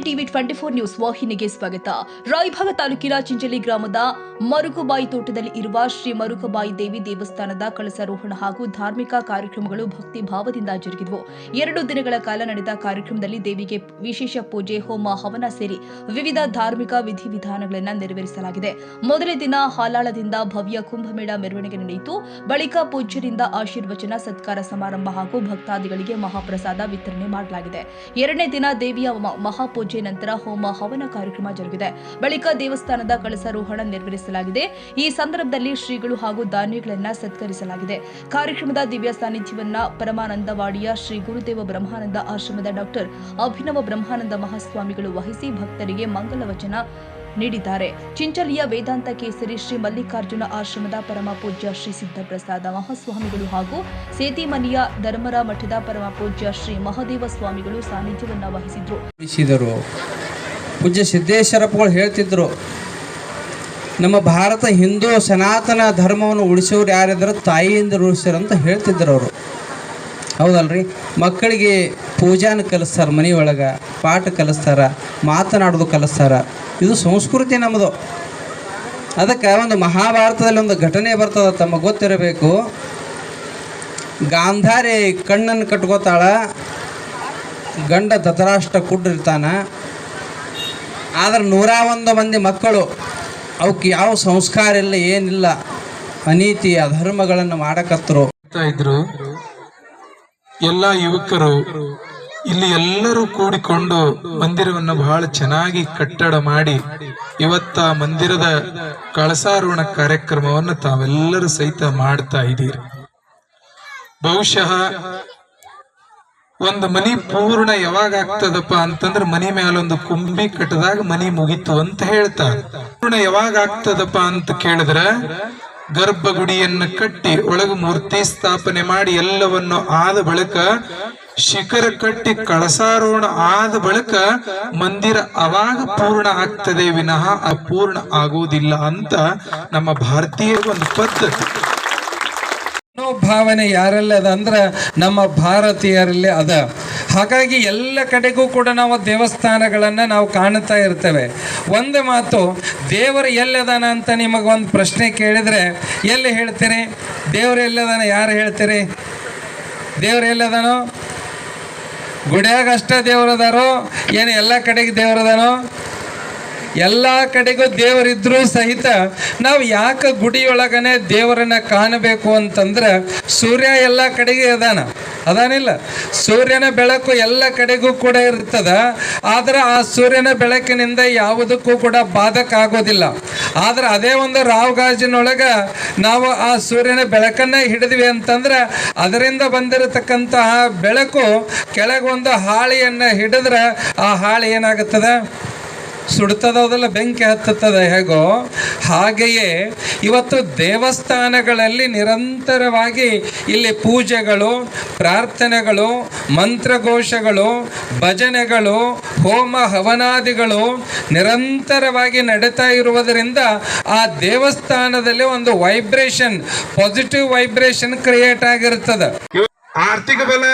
TV 24 news ವಾಹಿನಿಗೆ ಸ್ವಾಗತ. ರಾಯಭಾಗ ತಾಲೂಕಿನ ಚಿಂಚಲಿ ಗ್ರಾಮದ ಮರುಕುಬಾಯಿ ತೋಟದಲ್ಲಿ ಇರುವ ಶ್ರೀ ಮರುಕುಬಾಯಿ ದೇವಿ ದೇವಸ್ಥಾನದ ಕಳಸಾರೋಹಣ ಹಾಗೂ ಧಾರ್ಮಿಕ ಕಾರ್ಯಕ್ರಮಗಳು ಭಕ್ತಿ ಭಾವದಿಂದ ಜರುಗಿದವು. 2 ದಿನಗಳ ಕಾಲ ನಡೆದ ಕಾರ್ಯಕ್ರಮದಲ್ಲಿ ದೇವಿಗೆ ವಿಶೇಷ ಪೂಜೆ, ಹೋಮ, ಹವನ ಸೇರಿ ವಿವಿಧ ಧಾರ್ಮಿಕ ವಿಧಿವಿಧಾನಗಳನ್ನು ನೆರವೇರಿಸಲಾಗಿದೆ. ಮೊದಲನೇ ದಿನ ಹಾಲಾಳದಿಂದ ಭವ್ಯ ಕುಂಭಮೇಳ ಮೆರವಣಿಗೆ ನಡೆಯಿತು. ಬಳಿಕ ಪೂಜ್ಯರಿಂದ ಆಶೀರ್ವಚನ, ಸತ್ಕಾರ ಸಮಾರಂಭ ಹಾಗೂ ಭಕ್ತಾದಿಗಳಿಗೆ ಮಹಾಪ್ರಸಾದ ವಿತರಣೆ ಮಾಡಲಾಗಿದೆ. 2ನೇ ದಿನ ದೇವಿಯ ಮಹಾಪೂಜೆ ನಂತರ ಹೋಮ ಹವನ ಕಾರ್ಯಕ್ರಮ ಜರುಗಿದೆ. ಬಳಿಕ ದೇವಸ್ಥಾನದ ಕಳಸಾರೋಹಣ ನೆರವೇರಿಸಲಾಗಿದೆ. ಈ ಸಂದರ್ಭದಲ್ಲಿ ಶ್ರೀಗಳು ಹಾಗೂ ದಾನಿಗಳನ್ನು ಸತ್ಕರಿಸಲಾಗಿದೆ. ಕಾರ್ಯಕ್ರಮದ ದಿವ್ಯ ಸಾನ್ನಿಧ್ಯವನ್ನ ಪರಮಾನಂದವಾಡಿಯ ಶ್ರೀ ಗುರುದೇವ ಬ್ರಹ್ಮಾನಂದ ಆಶ್ರಮದ ಡಾಕ್ಟರ್ ಅಭಿನವ ಬ್ರಹ್ಮಾನಂದ ಮಹಾಸ್ವಾಮಿಗಳು ವಹಿಸಿ ಭಕ್ತರಿಗೆ ಮಂಗಲ ವಚನ ನೀಡಿದ್ದಾರೆ. ಚಿಂಚಲಿಯ ವೇದಾಂತ ಕೇಸರಿ ಶ್ರೀ ಮಲ್ಲಿಕಾರ್ಜುನ ಆಶ್ರಮದ ಪರಮ ಪೂಜ್ಯ ಶ್ರೀ ಸಿದ್ದಪ್ರಸಾದ ಮಹಾಸ್ವಾಮಿಗಳು ಹಾಗೂ ಸೇತಿಮನಿಯ ಧರ್ಮರ ಮಠದ ಪರಮ ಪೂಜ್ಯ ಶ್ರೀ ಮಹದೇವ ಸ್ವಾಮಿಗಳು ಸಾನ್ನಿಧ್ಯವನ್ನ ವಹಿಸಿದ್ರು. ಪೂಜ್ಯ ಸಿದ್ದೇಶ್ವರಪ್ಪಗಳು ಹೇಳ್ತಿದ್ರು, ನಮ್ಮ ಭಾರತ ಹಿಂದೂ ಸನಾತನ ಧರ್ಮವನ್ನು ಉಳಿಸೋರು ಯಾರಿದ್ರು ತಾಯಿಯಿಂದ ಉಳಿಸ್ಯಾರ ಅಂತ ಹೇಳ್ತಿದ್ರು ಅವರು. ಹೌದಲ್ರಿ? ಮಕ್ಕಳಿಗೆ ಪೂಜಾನ ಕಲಿಸ್ತಾರೆ, ಮನೆಯೊಳಗೆ ಪಾಠ ಕಲಿಸ್ತಾರ, ಮಾತನಾಡೋದು ಕಲಿಸ್ತಾರ. ಇದು ಸಂಸ್ಕೃತಿ ನಮ್ಮದು. ಅದಕ್ಕೆ ಒಂದು ಮಹಾಭಾರತದಲ್ಲಿ ಒಂದು ಘಟನೆ ಬರ್ತದೆ, ತಮಗೆ ಗೊತ್ತಿರಬೇಕು. ಗಾಂಧಾರಿ ಕಣ್ಣನ್ನು ಕಟ್ಕೋತಾಳ, ಗಂಡ ಧೃತರಾಷ್ಟ್ರ ಕುಡ್ಡಿರ್ತಾನ. ಆದ್ರೆ 101 ಮಂದಿ ಮಕ್ಕಳು, ಅವಕ್ಕೆ ಯಾವ ಸಂಸ್ಕಾರ ಇಲ್ಲ, ಏನಿಲ್ಲ, ಅನೀತಿ ಅಧರ್ಮಗಳನ್ನು ಮಾಡಕತ್ತರು ಇದ್ರು. ಎಲ್ಲ ಯುವಕರು ಇಲ್ಲಿ ಎಲ್ಲರೂ ಕೂಡಿಕೊಂಡು ಮಂದಿರವನ್ನು ಬಹಳ ಚೆನ್ನಾಗಿ ಕಟ್ಟಡ ಮಾಡಿ ಇವತ್ತ ಮಂದಿರದ ಕಳಸಾರೋಹಣ ಕಾರ್ಯಕ್ರಮವನ್ನು ತಾವೆಲ್ಲರೂ ಸಹಿತ ಮಾಡ್ತಾ ಇದ್ದೀರಿ. ಬಹುಶಃ ಒಂದು ಮನಿ ಪೂರ್ಣ ಯಾವಾಗ ಆಗ್ತದಪ್ಪ ಅಂತಂದ್ರೆ ಮನಿ ಮೇಲೊಂದು ಕುಂಬಿ ಕಟ್ಟದಾಗ ಮನಿ ಮುಗಿತು ಅಂತ ಹೇಳ್ತಾರೆ. ಪೂರ್ಣ ಯಾವಾಗ ಆಗ್ತದಪ್ಪ ಅಂತ ಕೇಳಿದ್ರೆ ಗರ್ಭಗುಡಿಯನ್ನು ಕಟ್ಟಿ ಒಳಗ ಮೂರ್ತಿ ಸ್ಥಾಪನೆ ಮಾಡಿ ಎಲ್ಲವನ್ನು ಆದ ಬಳಿಕ ಶಿಖರ ಕಟ್ಟಿ ಕಳಸಾರೋಹಣ ಆದ ಬಳಿಕ ಮಂದಿರ ಅವಾಗ ಪೂರ್ಣ ಆಗ್ತದೆ ವಿನಃ ಅಪೂರ್ಣ ಆಗುವುದಿಲ್ಲ ಅಂತ ನಮ್ಮ ಭಾರತೀಯ ಒಂದು ಪದ್ಧತಿ. ಭಾವನೆ ಯಾರಲ್ಲಿ ಅದ ಅಂದ್ರೆ ನಮ್ಮ ಭಾರತೀಯರಲ್ಲಿ ಅದ. ಹಾಗಾಗಿ ಎಲ್ಲ ಕಡೆಗೂ ಕೂಡ ನಾವು ದೇವಸ್ಥಾನಗಳನ್ನು ನಾವು ಕಾಣ್ತಾ ಇರ್ತೇವೆ. ಒಂದು ಮಾತು, ದೇವರು ಎಲ್ಲದಾನ ಅಂತ ನಿಮಗೊಂದು ಪ್ರಶ್ನೆ ಕೇಳಿದರೆ ಎಲ್ಲಿ ಹೇಳ್ತೀರಿ? ದೇವರು ಎಲ್ಲದಾನ ಯಾರು ಹೇಳ್ತೀರಿ? ದೇವರು ಎಲ್ಲದಾನೋ? ಗುಡಿಯಾಗ ಅಷ್ಟೇ ದೇವರದಾರೋ ಏನು ಎಲ್ಲ ಕಡೆಗೆ ದೇವರದಾನೋ? ಎಲ್ಲ ಕಡೆಗೂ ದೇವರಿದ್ರೂ ಸಹಿತ ನಾವು ಯಾಕೆ ಗುಡಿಯೊಳಗನೆ ದೇವರನ್ನ ಕಾಣಬೇಕು ಅಂತಂದ್ರೆ, ಸೂರ್ಯ ಎಲ್ಲ ಕಡೆಗೆ ಅದಾನಿಲ್ಲ. ಸೂರ್ಯನ ಬೆಳಕು ಎಲ್ಲ ಕಡೆಗೂ ಕೂಡ ಇರ್ತದ. ಆದ್ರೆ ಆ ಸೂರ್ಯನ ಬೆಳಕಿನಿಂದ ಯಾವುದಕ್ಕೂ ಕೂಡ ಬಾಧಕ ಆಗೋದಿಲ್ಲ. ಆದ್ರೆ ಅದೇ ಒಂದು ರಾವ್ಗಾಜಿನೊಳಗ ನಾವು ಆ ಸೂರ್ಯನ ಬೆಳಕನ್ನ ಹಿಡಿದ್ವಿ ಅಂತಂದ್ರೆ ಅದರಿಂದ ಬಂದಿರತಕ್ಕಂತಹ ಬೆಳಕು ಕೆಳಗೊಂದು ಹಾಳೆಯನ್ನ ಹಿಡಿದ್ರೆ ಆ ಹಾಳೆ ಏನಾಗುತ್ತದೆ? ಸುಡ್ತದಲ್ಲ, ಬೆಂಕಿ ಹತ್ತುತ್ತದೆ. ಹೇಗೋ ಹಾಗೆಯೇ ಇವತ್ತು ದೇವಸ್ಥಾನಗಳಲ್ಲಿ ನಿರಂತರವಾಗಿ ಇಲ್ಲಿ ಪೂಜೆಗಳು, ಪ್ರಾರ್ಥನೆಗಳು, ಮಂತ್ರಘೋಷಗಳು, ಭಜನೆಗಳು, ಹೋಮ ಹವನಾದಿಗಳು ನಿರಂತರವಾಗಿ ನಡೀತಾ ಇರುವುದರಿಂದ ಆ ದೇವಸ್ಥಾನದಲ್ಲಿ ಒಂದು ವೈಬ್ರೇಷನ್, ಪಾಸಿಟಿವ್ ವೈಬ್ರೇಷನ್ ಕ್ರಿಯೇಟ್ ಆಗಿರ್ತದೆ. ಆರ್ಥಿಕ ಬಲ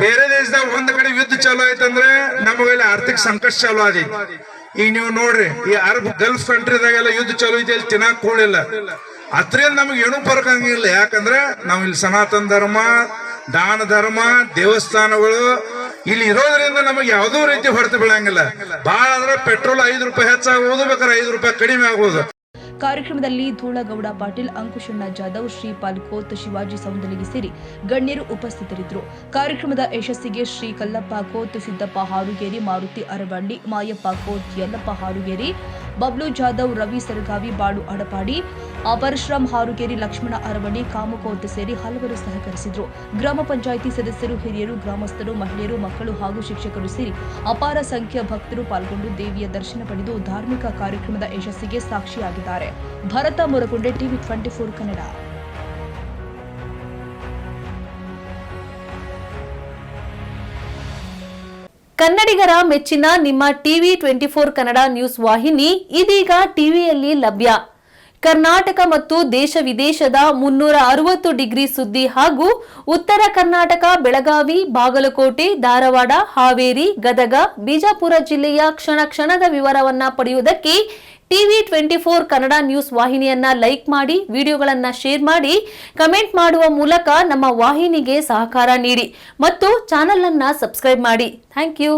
ಬೇರೆ ದೇಶದಾಗ ಒಂದ್ ಕಡೆ ಯುದ್ಧ ಚಾಲು ಆಯ್ತಂದ್ರೆ ನಮಗೆಲ್ಲ ಆರ್ಥಿಕ ಸಂಕಷ್ಟ ಚಾಲು ಆದಿ. ಈಗ ನೀವು ನೋಡ್ರಿ, ಈ ಅರಬ್ ಗಲ್ಫ್ ಕಂಟ್ರಿದಾಗೆಲ್ಲ ಯುದ್ಧ ಚಾಲು ಐತಿ, ಅಲ್ಲಿ ತಿನ್ನಾಕ್ ಕೂಡಿಲ್ಲ. ಅದ್ರಿಂದ ನಮಗೆ ಏನೂ ಫರಕ್ ಹಂಗಿಲ್ಲ. ಯಾಕಂದ್ರೆ ನಾವು ಇಲ್ಲಿ ಸನಾತನ ಧರ್ಮ, ದಾನ ಧರ್ಮ, ದೇವಸ್ಥಾನಗಳು ಇಲ್ಲಿ ಇರೋದ್ರಿಂದ ನಮಗೆ ಯಾವುದೋ ರೀತಿ ಹೊರತು ಬೀಳಂಗಿಲ್ಲ. ಬಾಳ ಅಂದ್ರೆ ಪೆಟ್ರೋಲ್ 5 ರೂಪಾಯಿ ಹೆಚ್ಚಾಗುವುದು, ಬೇಕಾದ್ರೆ 5 ರೂಪಾಯಿ ಕಡಿಮೆ ಆಗುವುದು. ಕಾರ್ಯಕ್ರಮದಲ್ಲಿ ಧೂಳಗೌಡ ಪಾಟೀಲ್, ಅಂಕುಶಣ್ಣ ಜಾಧವ್, ಶ್ರೀಪಾಲ್ ಖೋತ್, ಶಿವಾಜಿ ಸೌಂದಲಿಗಿ ಸೇರಿ ಗಣ್ಯರು ಉಪಸ್ಥಿತರಿದ್ದರು. ಕಾರ್ಯಕ್ರಮದ ಯಶಸ್ಸಿಗೆ ಶ್ರೀ ಕಲ್ಲಪ್ಪ ಖೋತ್, ಸಿದ್ದಪ್ಪ ಹಾರುಗೇರಿ, ಮಾರುತಿ ಅರಬಳ್ಳಿ, ಮಾಯಪ್ಪ ಖೋತ್, ಯಲ್ಲಪ್ಪ ಹಾರುಗೇರಿ, ಬಬ್ಲು ಜಾಧವ್, ರವಿ ಸರಗಾವಿ, ಬಾಳು ಅಡಪಾಡಿ, ಪರಶುರಾಮ್ ಹಾರುಗೇರಿ, ಲಕ್ಷ್ಮಣ ಅರಬಳ್ಳಿ, ಕಾಮಕೋತ್ ಸೇರಿ ಹಲವರು ಸಹಕರಿಸಿದರು. ಗ್ರಾಮ ಪಂಚಾಯಿತಿ ಸದಸ್ಯರು, ಹಿರಿಯರು, ಗ್ರಾಮಸ್ಥರು, ಮಹಿಳೆಯರು, ಮಕ್ಕಳು ಹಾಗೂ ಶಿಕ್ಷಕರು ಸೇರಿ ಅಪಾರ ಸಂಖ್ಯೆಯ ಭಕ್ತರು ಪಾಲ್ಗೊಂಡು ದೇವಿಯ ದರ್ಶನ ಪಡೆದು ಧಾರ್ಮಿಕ ಕಾರ್ಯಕ್ರಮದ ಯಶಸ್ಸಿಗೆ ಸಾಕ್ಷಿಯಾಗಿದ್ದಾರೆ. ಭರತ ಮುರಗುಂಡೆ, ಟಿವಿ 24 ಕನ್ನಡ. ಕನ್ನಡಿಗರ ಮೆಚ್ಚಿನ ನಿಮ್ಮ ಟಿವಿ 24 ಕನ್ನಡ ನ್ಯೂಸ್ ವಾಹಿನಿ ಇದೀಗ ಟಿವಿಯಲ್ಲಿ ಲಭ್ಯ. ಕರ್ನಾಟಕ ಮತ್ತು ದೇಶ ವಿದೇಶದ 360 ಡಿಗ್ರಿ ಸುದ್ದಿ ಹಾಗೂ ಉತ್ತರ ಕರ್ನಾಟಕ, ಬೆಳಗಾವಿ, ಬಾಗಲಕೋಟೆ, ಧಾರವಾಡ, ಹಾವೇರಿ, ಗದಗ, ಬಿಜಾಪುರ ಜಿಲ್ಲೆಯ ಕ್ಷಣ ಕ್ಷಣದ ವಿವರವನ್ನ ಪಡೆಯುವುದಕ್ಕೆ ಟಿವಿ 24 ಕನ್ನಡ ನ್ಯೂಸ್ ವಾಹಿನಿಯನ್ನ ಲೈಕ್ ಮಾಡಿ, ವಿಡಿಯೋಗಳನ್ನ ಶೇರ್ ಮಾಡಿ, ಕಮೆಂಟ್ ಮಾಡುವ ಮೂಲಕ ನಮ್ಮ ವಾಹಿನಿಗೆ ಸಹಕಾರ ನೀಡಿ ಮತ್ತು ಚಾನೆಲ್ ಅನ್ನ ಸಬ್ಸ್ಕ್ರೈಬ್ ಮಾಡಿ. Thank you.